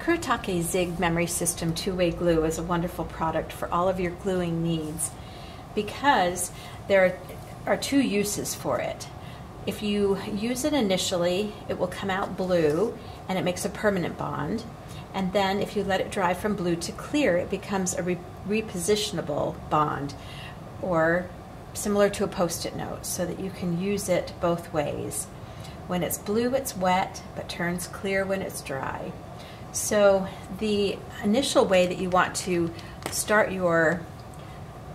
Kuretake ZIG Memory System two-way glue is a wonderful product for all of your gluing needs because there are two uses for it. If you use it initially, it will come out blue and it makes a permanent bond. And then if you let it dry from blue to clear, it becomes a repositionable bond, or similar to a post-it note, so that you can use it both ways. When it's blue, it's wet, but turns clear when it's dry. So the initial way that you want to start your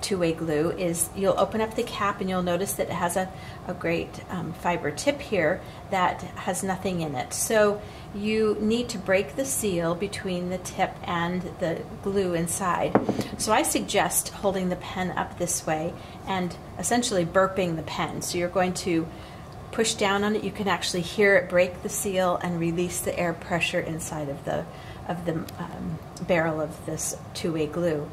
two-way glue is you'll open up the cap and you'll notice that it has a great fiber tip here that has nothing in it. So you need to break the seal between the tip and the glue inside. So I suggest holding the pen up this way and essentially burping the pen. So you're going to push down on it. You can actually hear it break the seal and release the air pressure inside of the barrel of this two-way glue.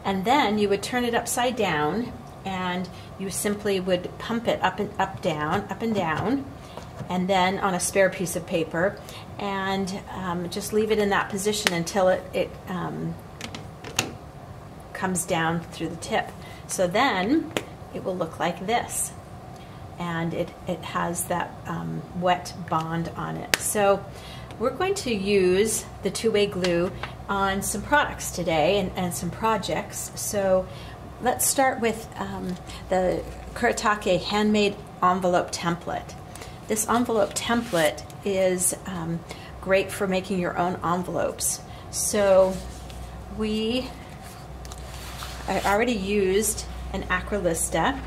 And then you would turn it upside down and you simply would pump it up and down, and then on a spare piece of paper, and just leave it in that position until it comes down through the tip. So then it will look like this, and it has that wet bond on it. So we're going to use the two-way glue on some products today and some projects. So let's start with the Kuretake Handmade envelope template. This envelope template is great for making your own envelopes. So I already used an Acrylista,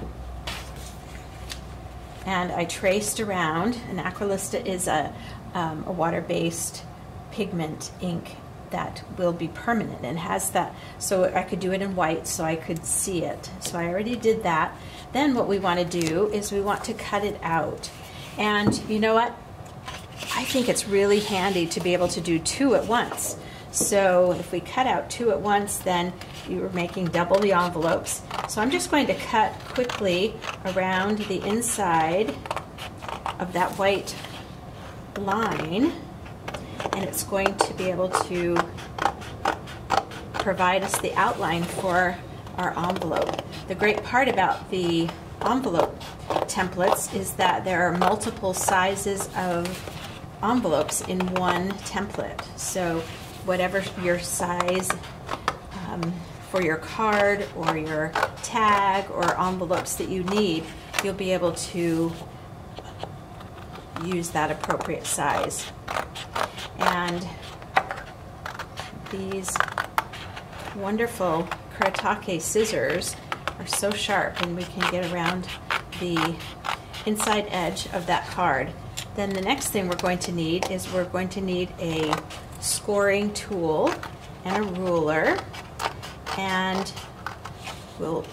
and I traced around. An Acrylista is a water-based pigment ink that will be permanent and has that, so I could do it in white so I could see it. So I already did that. Then what we want to do is we want to cut it out. And you know what? I think it's really handy to be able to do two at once. So if we cut out two at once, then you're making double the envelopes. So I'm just going to cut quickly around the inside of that white line, and it's going to be able to provide us the outline for our envelope. The great part about the envelope templates is that there are multiple sizes of envelopes in one template. So whatever your size for your card or your tag or envelopes that you need, you'll be able to use that appropriate size. And these wonderful Kuretake scissors are so sharp, and we can get around the inside edge of that card. Then the next thing we're going to need is we're going to need a scoring tool and a ruler, and we'll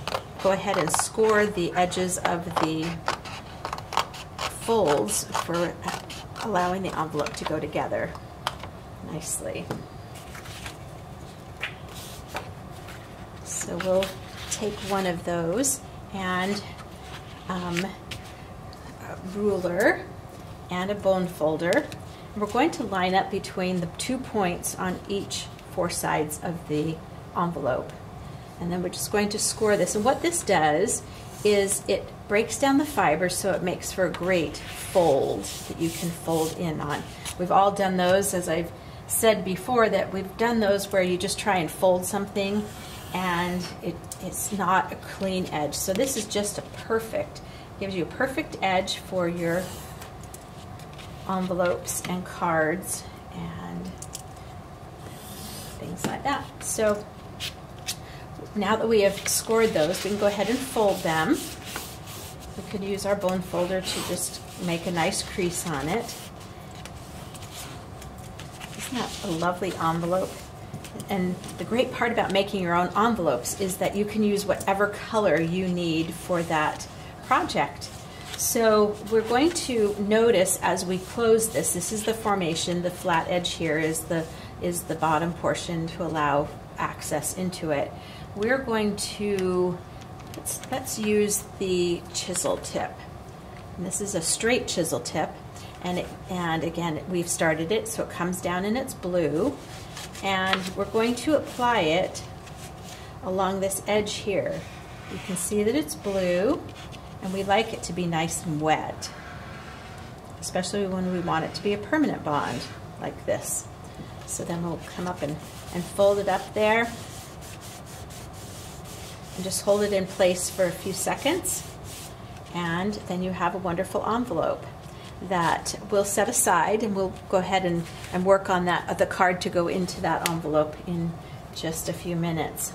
go ahead and score the edges of the folds for allowing the envelope to go together nicely. So we'll take one of those and a ruler and a bone folder. We're going to line up between the 2 points on each 4 sides of the envelope. And then we're just going to score this. And what this does is it breaks down the fiber so it makes for a great fold that you can fold in on. We've all done those, as I've said before, that we've done those where you just try and fold something and it's not a clean edge. So this is just a perfect, gives you a perfect edge for your envelopes and cards and things like that. So now that we have scored those, we can go ahead and fold them. We could use our bone folder to just make a nice crease on it. Isn't that a lovely envelope? And the great part about making your own envelopes is that you can use whatever color you need for that project. So we're going to notice as we close this, this is the formation, the flat edge here is the bottom portion to allow access into it. We're going to, let's use the chisel tip. And this is a straight chisel tip, and again we've started it so it comes down and it's blue. And we're going to apply it along this edge here. You can see that it's blue, and we like it to be nice and wet, especially when we want it to be a permanent bond like this. So then we'll come up and fold it up there and just hold it in place for a few seconds, and then you have a wonderful envelope that we'll set aside, and we'll go ahead and work on that, the card to go into that envelope in just a few minutes.